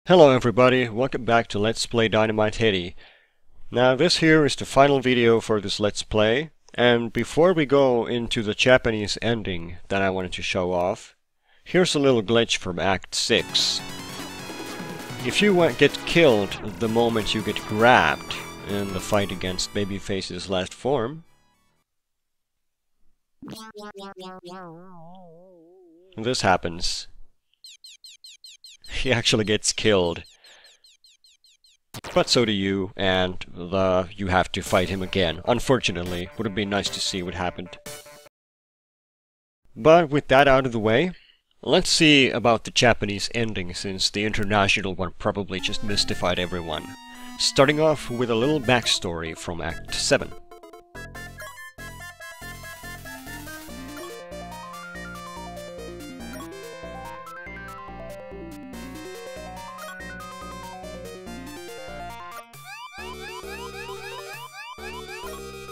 Hello everybody, welcome back to Let's Play Dynamite Headdy. Now this here is the final video for this Let's Play, and before we go into the Japanese ending that I wanted to show off, here's a little glitch from Act 6. If you get killed the moment you get grabbed in the fight against Babyface's last form, this happens. He actually gets killed. But so do you, and you have to fight him again. Unfortunately, would have been nice to see what happened. But with that out of the way, let's see about the Japanese ending, since the international one probably just mystified everyone. Starting off with a little backstory from Act 7.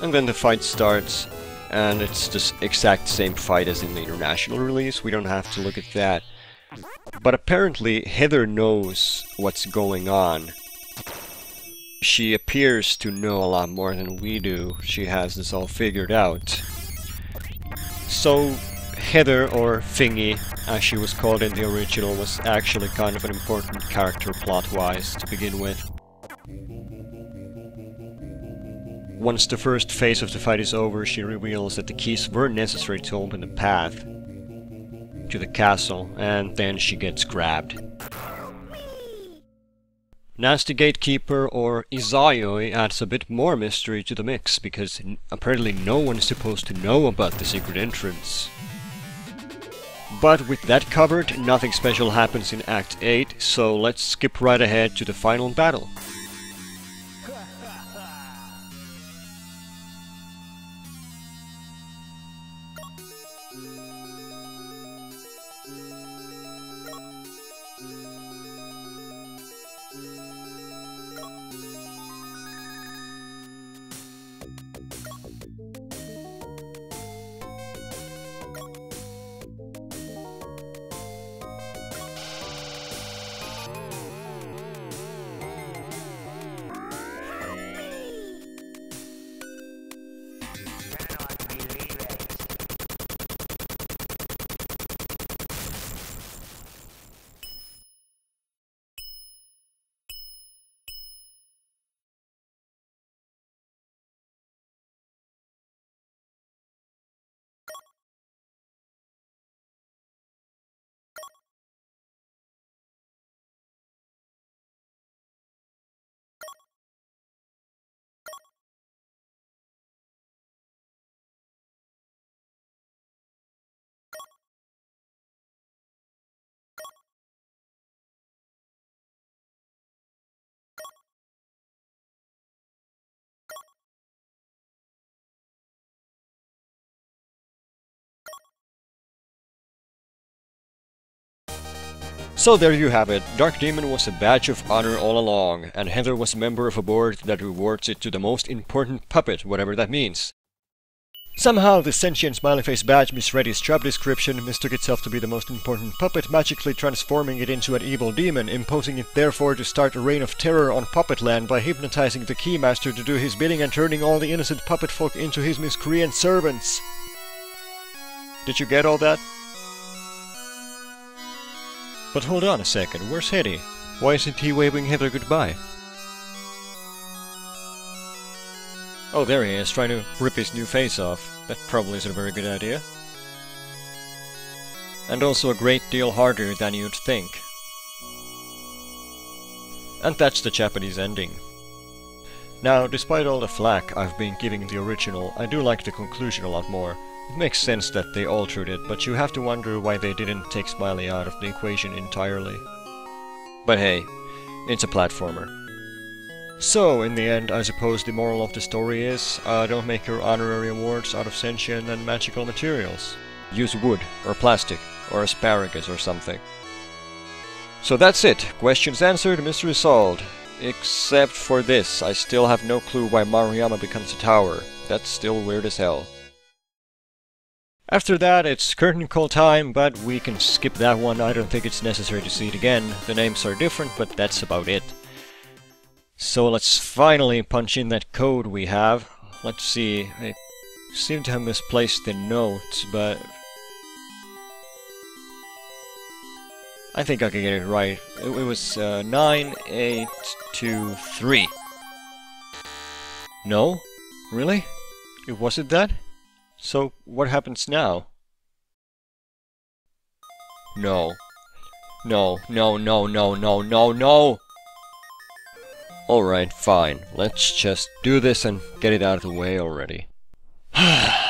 And then the fight starts, and it's the exact same fight as in the international release. We don't have to look at that. But apparently Heather knows what's going on. She appears to know a lot more than we do. She has this all figured out. So Heather, or Thingy, as she was called in the original, was actually kind of an important character plot-wise to begin with. Once the first phase of the fight is over, she reveals that the keys were necessary to open the path to the castle, and then she gets grabbed. Nasty Gatekeeper, or Izayoi, adds a bit more mystery to the mix, because apparently no one is supposed to know about the secret entrance. But with that covered, nothing special happens in Act 8, so let's skip right ahead to the final battle. So there you have it. Dark Demon was a badge of honor all along, and Heather was a member of a board that rewards it to the most important puppet, whatever that means. Somehow the sentient smiley face badge misread his job description, mistook itself to be the most important puppet, magically transforming it into an evil demon, imposing it therefore to start a reign of terror on Puppetland by hypnotizing the Keymaster to do his bidding and turning all the innocent puppet folk into his miscreant servants. Did you get all that? But hold on a second, where's Headdy? Why isn't he waving Heather goodbye? Oh, there he is, trying to rip his new face off. That probably isn't a very good idea. And also a great deal harder than you'd think. And that's the Japanese ending. Now, despite all the flack I've been giving the original, I do like the conclusion a lot more. It makes sense that they altered it, but you have to wonder why they didn't take Smiley out of the equation entirely. But hey, it's a platformer. So, in the end, I suppose the moral of the story is, don't make your honorary awards out of sentient and magical materials. Use wood, or plastic, or asparagus or something. So that's it. Questions answered, mystery solved. Except for this, I still have no clue why Maruyama becomes a tower. That's still weird as hell. After that, it's curtain call time, but we can skip that one. I don't think it's necessary to see it again. The names are different, but that's about it. So let's finally punch in that code we have. Let's see, I seem to have misplaced the notes, but I think I can get it right. It was 9823. No? Really? It wasn't that? So what happens now? No. No, no, no, no, no, no, no! Alright, fine. Let's just do this and get it out of the way already.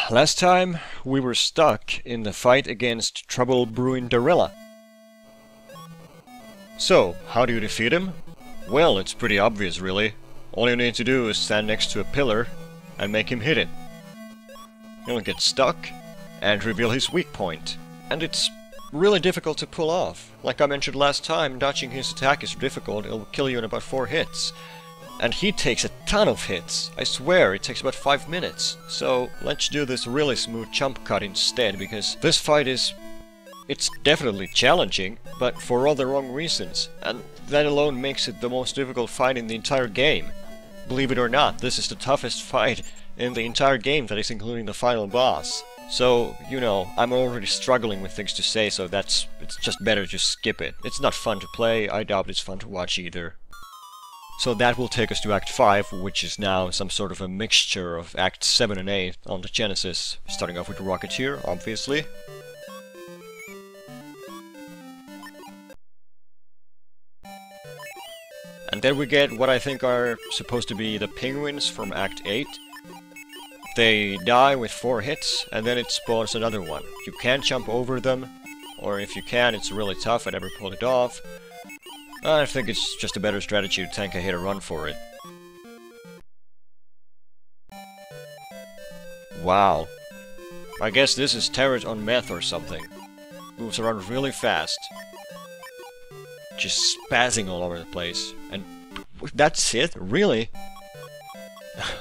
Last time, we were stuck in the fight against Trouble Spinderella. So, how do you defeat him? Well, it's pretty obvious, really. All you need to do is stand next to a pillar and make him hit it. He'll get stuck and reveal his weak point. And it's really difficult to pull off. Like I mentioned last time, dodging his attack is difficult. It'll kill you in about 4 hits. And he takes a ton of hits. I swear, it takes about 5 minutes. So let's do this really smooth jump cut instead, because this fight is... it's definitely challenging, but for all the wrong reasons. And that alone makes it the most difficult fight in the entire game. Believe it or not, this is the toughest fight in the entire game, that is including the final boss. So, you know, I'm already struggling with things to say, so it's just better to skip it. It's not fun to play, I doubt it's fun to watch either. So that will take us to Act 5, which is now some sort of a mixture of Acts 7 and 8 on the Genesis. Starting off with the Rocketeer, obviously. And then we get what I think are supposed to be the penguins from Act 8. They die with 4 hits, and then it spawns another one. You can't jump over them, or if you can, it's really tough. I never pulled it off. I think it's just a better strategy to tank a hit or run for it. Wow. I guess this is Tarot on meth or something. Moves around really fast. Just spazzing all over the place. And that's it? Really?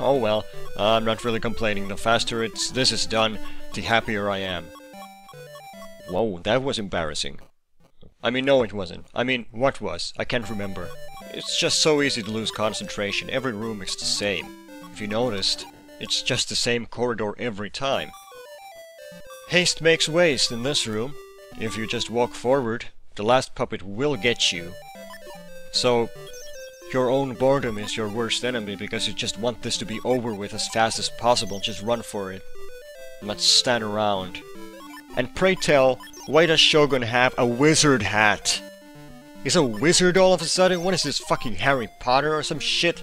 Oh well, I'm not really complaining. The faster this is done, the happier I am. Whoa, that was embarrassing. I mean, no it wasn't. I mean, what was? I can't remember. It's just so easy to lose concentration. Every room is the same. If you noticed, it's just the same corridor every time. Haste makes waste in this room. If you just walk forward, the last puppet will get you. So, your own boredom is your worst enemy, because you just want this to be over with as fast as possible. Just run for it. Let's stand around. And pray tell, why does Shogun have a wizard hat? He's a wizard all of a sudden? What is this, fucking Harry Potter or some shit?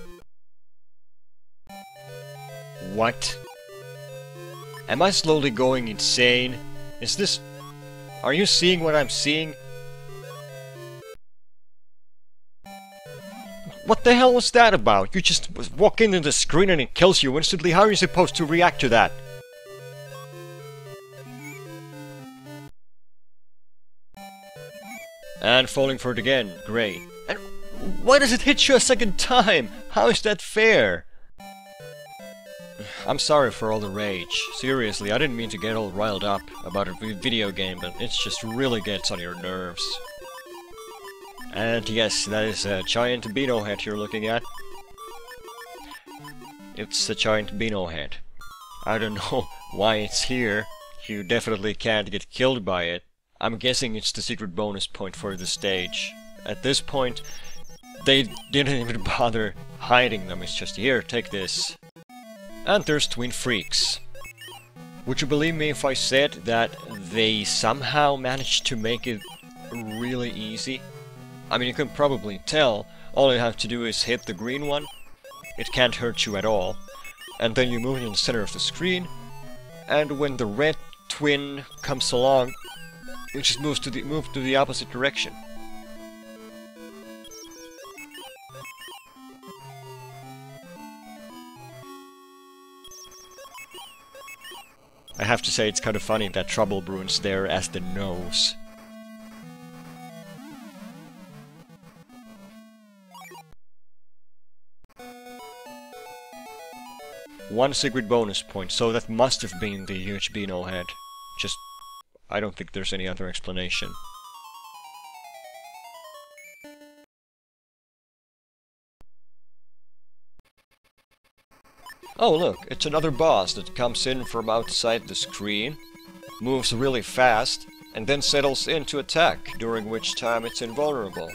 What? Am I slowly going insane? Is this... are you seeing what I'm seeing? What the hell was that about? You just walk into the screen and it kills you instantly. How are you supposed to react to that? And falling for it again. Great. And why does it hit you a second time? How is that fair? I'm sorry for all the rage. Seriously, I didn't mean to get all riled up about a video game, but it just really gets on your nerves. And yes, that is a giant Beano head you're looking at. It's a giant Beano head. I don't know why it's here. You definitely can't get killed by it. I'm guessing it's the secret bonus point for the stage. At this point, they didn't even bother hiding them. It's just, here, take this. And there's Twin Freaks. Would you believe me if I said that they somehow managed to make it really easy? I mean, you can probably tell. All you have to do is hit the green one. It can't hurt you at all. And then you move in the center of the screen. And when the red twin comes along, it just move to the opposite direction. I have to say, it's kind of funny that Trouble Bruin's there as the nose. One secret bonus point, so that must have been the huge Beano head. Just, I don't think there's any other explanation. Oh look, it's another boss that comes in from outside the screen, moves really fast, and then settles in to attack, during which time it's invulnerable.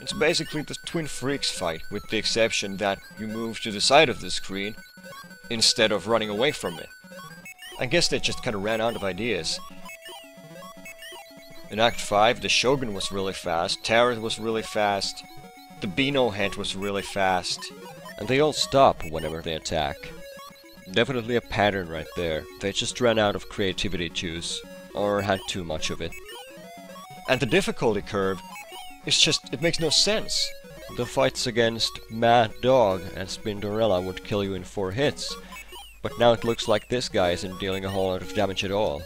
It's basically the Twin Freaks fight, with the exception that you move to the side of the screen, instead of running away from it. I guess they just kinda ran out of ideas. In Act 5, the Shogun was really fast, Tarot was really fast, the Beano Head was really fast, and they all stop whenever they attack. Definitely a pattern right there. They just ran out of creativity juice, or had too much of it. And the difficulty curve is just, it makes no sense. The fights against Mad Dog and Spinderella would kill you in 4 hits, but now it looks like this guy isn't dealing a whole lot of damage at all.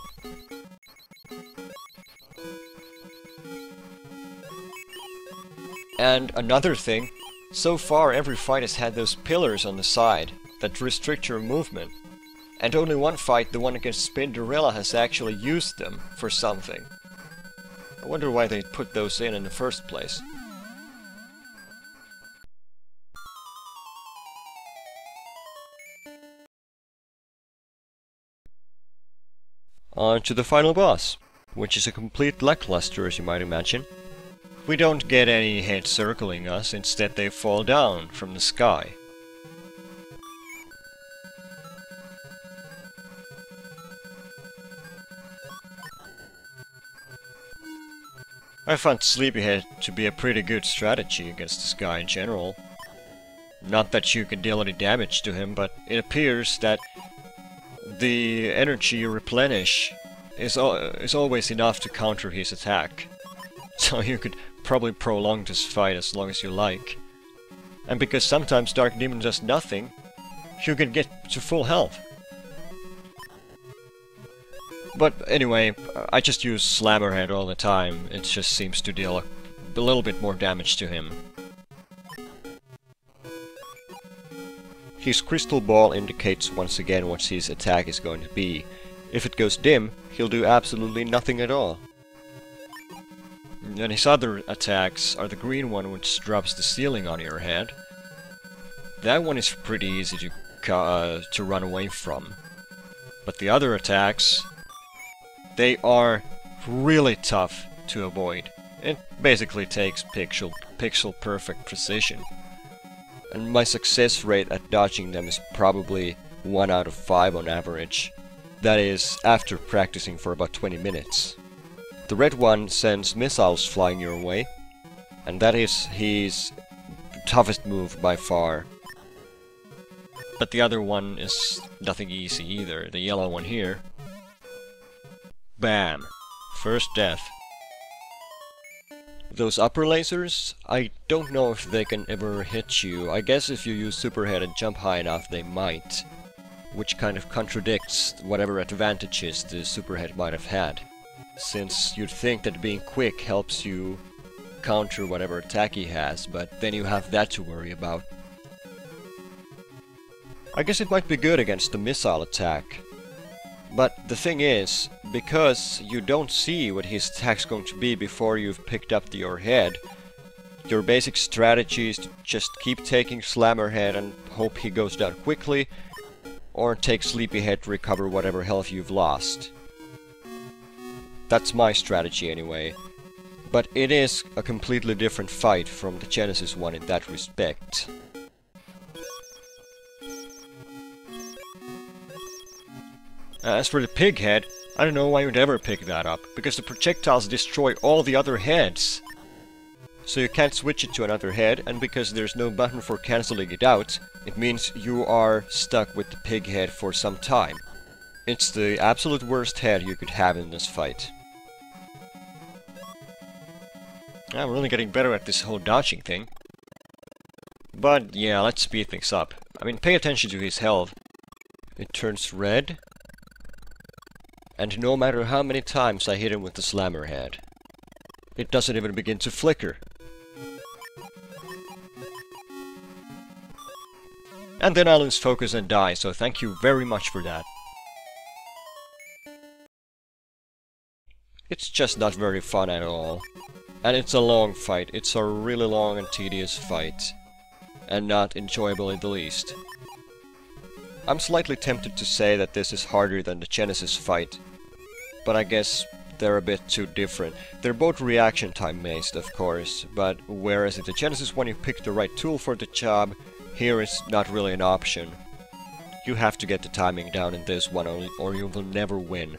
And another thing, so far every fight has had those pillars on the side that restrict your movement. And only one fight, the one against Spinderella, has actually used them for something. I wonder why they put those in the first place. On to the final boss, which is a complete lackluster, as you might imagine. We don't get any heads circling us, instead they fall down from the sky. I found Sleepyhead to be a pretty good strategy against this guy in general. Not that you can deal any damage to him, but it appears that the energy you replenish is always enough to counter his attack. So you could probably prolong this fight as long as you like. And because sometimes Dark Demon does nothing, you can get to full health. But anyway, I just use Slammerhead all the time. It just seems to deal a little bit more damage to him. His crystal ball indicates once again what his attack is going to be. If it goes dim, he'll do absolutely nothing at all. And his other attacks are the green one, which drops the ceiling on your head. That one is pretty easy to run away from. But the other attacks, they are really tough to avoid. It basically takes pixel perfect precision. And my success rate at dodging them is probably 1 out of 5 on average. That is, after practicing for about 20 minutes. The red one sends missiles flying your way, and that is his toughest move by far. But the other one is nothing easy either, the yellow one here. Bam! First death. Those upper lasers, I don't know if they can ever hit you. I guess if you use Superhead and jump high enough they might. Which kind of contradicts whatever advantages the Superhead might have had. Since you'd think that being quick helps you counter whatever attack he has, but then you have that to worry about. I guess it might be good against the missile attack. But the thing is, because you don't see what his attack's going to be before you've picked up your head, your basic strategy is to just keep taking Slammerhead and hope he goes down quickly, or take Sleepyhead to recover whatever health you've lost. That's my strategy anyway, but it is a completely different fight from the Genesis one in that respect. As for the pig head, I don't know why you'd ever pick that up, because the projectiles destroy all the other heads. So you can't switch it to another head, and because there's no button for cancelling it out, it means you are stuck with the pig head for some time. It's the absolute worst head you could have in this fight. I'm really getting better at this whole dodging thing. But yeah, let's speed things up. I mean, pay attention to his health. It turns red. And no matter how many times I hit him with the Slammerhead, it doesn't even begin to flicker. And then I lose focus and die, so thank you very much for that. it's just not very fun at all. And it's a long fight. It's a really long and tedious fight. And not enjoyable in the least. I'm slightly tempted to say that this is harder than the Genesis fight. But I guess they're a bit too different. They're both reaction time based, of course, but whereas in the Genesis one you pick the right tool for the job, here it's not really an option. You have to get the timing down in this one or you will never win.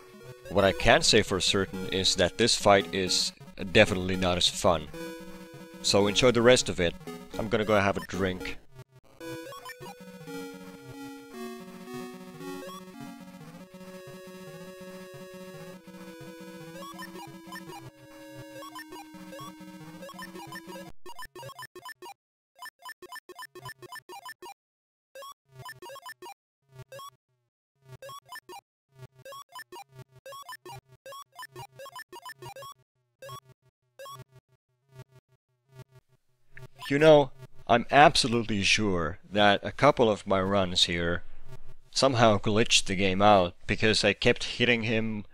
What I can say for certain is that this fight is definitely not as fun. So enjoy the rest of it. I'm gonna go have a drink. You know, I'm absolutely sure that a couple of my runs here somehow glitched the game out because I kept hitting him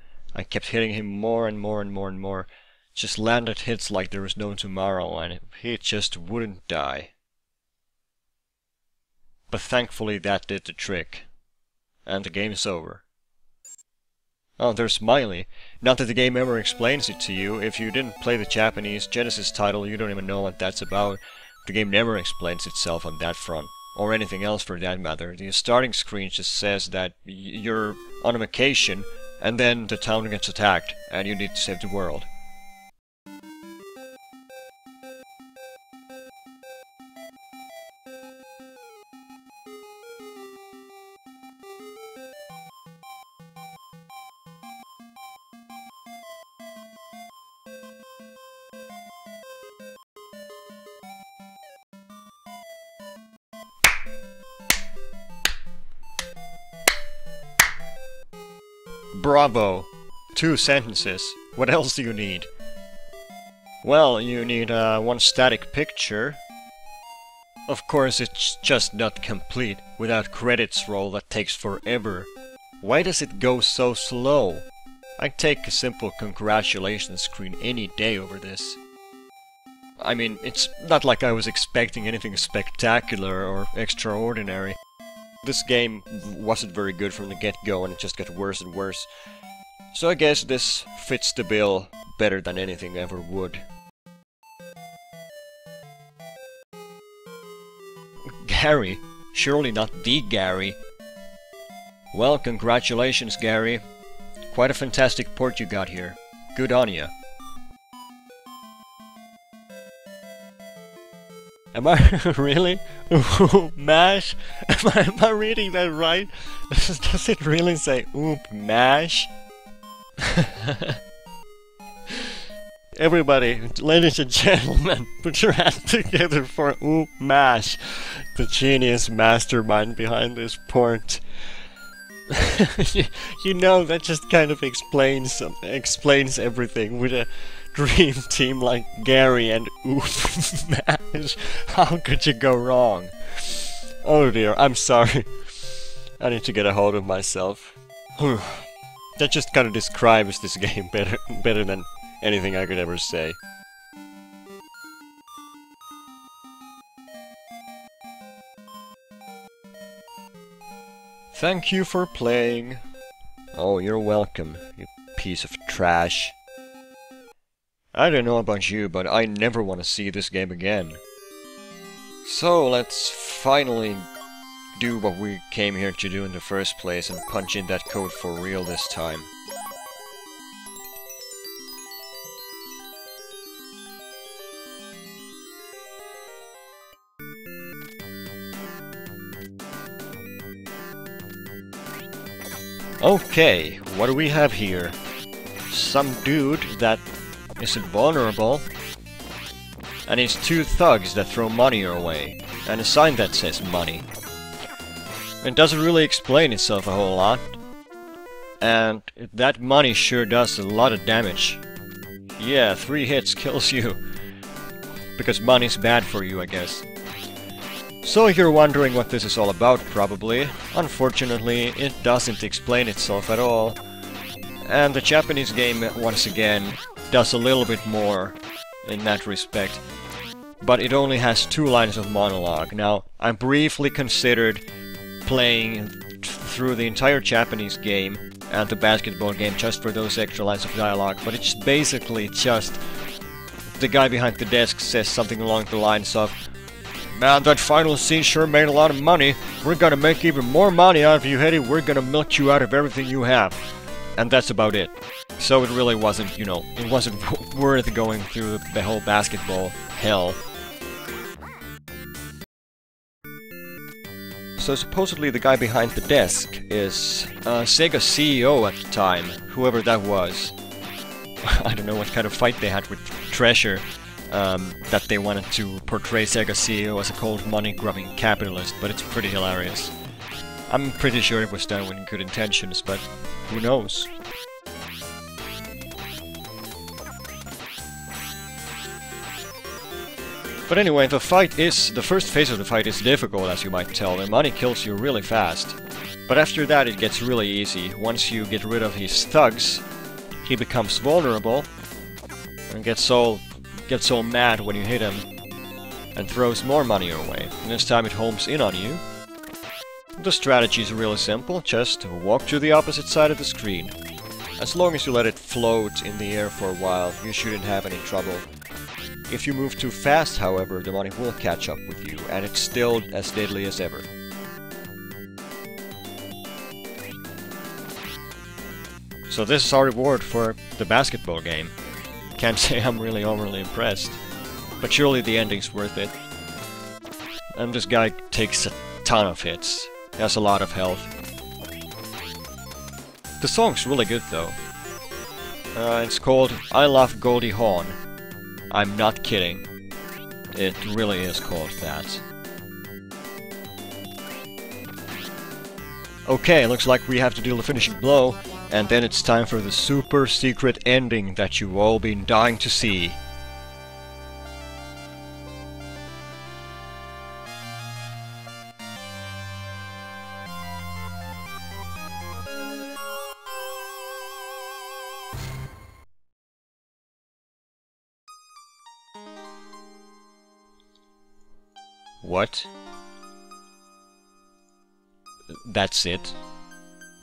more and more and more and more. Just landed hits like there was no tomorrow and he just wouldn't die. But thankfully that did the trick. And the game is over. Oh, there's Smiley. Not that the game ever explains it to you. If you didn't play the Japanese Genesis title, you don't even know what that's about. The game never explains itself on that front. Or anything else for that matter. The starting screen just says that you're on a vacation, and then the town gets attacked, and you need to save the world. Bravo! 2 sentences. What else do you need? Well, you need one static picture. Of course, it's just not complete. Without credits roll, that takes forever. Why does it go so slow? I'd take a simple congratulations screen any day over this. I mean, it's not like I was expecting anything spectacular or extraordinary. This game wasn't very good from the get-go and it just got worse and worse. So I guess this fits the bill better than anything ever would. Gary? Surely not the Gary. Well, congratulations, Gary. Quite a fantastic port you got here. Good on ya. Am I really? Oop mash? Am I reading that right? Does it really say oop mash? Everybody, ladies and gentlemen, put your hands together for oop mash, the genius mastermind behind this port. you know, that just kind of explains everything with a dream team like Gary and oof mash. How could you go wrong? Oh dear, I'm sorry. I need to get a hold of myself. That just kind of describes this game better than anything I could ever say. Thank you for playing. Oh, you're welcome, you piece of trash. I don't know about you, but I never want to see this game again. So let's finally do what we came here to do in the first place and punch in that code for real this time. Okay, what do we have here? Some dude that is invulnerable, and he's 2 thugs that throw money your way, and a sign that says money. It doesn't really explain itself a whole lot, and that money sure does a lot of damage. Yeah, 3 hits kills you, because money's bad for you, I guess. So you're wondering what this is all about, probably. Unfortunately, it doesn't explain itself at all. And the Japanese game, once again, does a little bit more in that respect. But it only has 2 lines of monologue. Now, I briefly considered playing through the entire Japanese game and the basketball game just for those extra lines of dialogue, but it's basically just the guy behind the desk says something along the lines of, "Man, that final scene sure made a lot of money. We're gonna make even more money out of you, Headdy. We're gonna milk you out of everything you have." And that's about it. So it really wasn't, you know, it wasn't worth going through the whole basketball hell. So supposedly the guy behind the desk is Sega CEO at the time, whoever that was. I don't know what kind of fight they had with Treasure, that they wanted to portray Sega CEO as a cold money-grubbing capitalist, but it's pretty hilarious. I'm pretty sure it was done with good intentions, but who knows? But anyway, the first phase of the fight is difficult, as you might tell, and money kills you really fast. But after that it gets really easy. Once you get rid of his thugs, he becomes vulnerable, and gets all mad when you hit him, and throws more money your way. And this time it homes in on you. The strategy is really simple, just walk to the opposite side of the screen. As long as you let it float in the air for a while, you shouldn't have any trouble. If you move too fast, however, the money will catch up with you, and it's still as deadly as ever. So this is our reward for the basketball game. Can't say I'm really overly impressed, but surely the ending's worth it. And this guy takes a ton of hits. He has a lot of health. The song's really good though. It's called I Love Goldie Hawn. I'm not kidding. It really is called that. Okay, looks like we have to deal the finishing blow, and then it's time for the super secret ending that you've all been dying to see. What? That's it?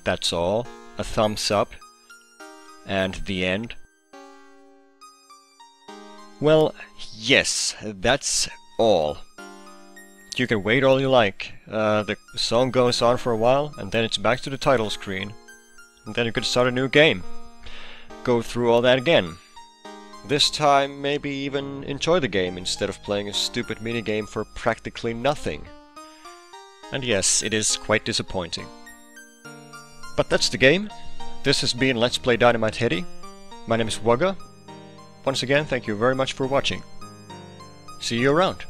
That's all? A thumbs up? And the end? Well, yes, that's all. You can wait all you like. The song goes on for a while, and then it's back to the title screen. And then you can start a new game. Go through all that again. This time, maybe even enjoy the game instead of playing a stupid minigame for practically nothing. And yes, it is quite disappointing. But that's the game. This has been Let's Play Dynamite Headdy. My name is Wugga. Once again, thank you very much for watching. See you around.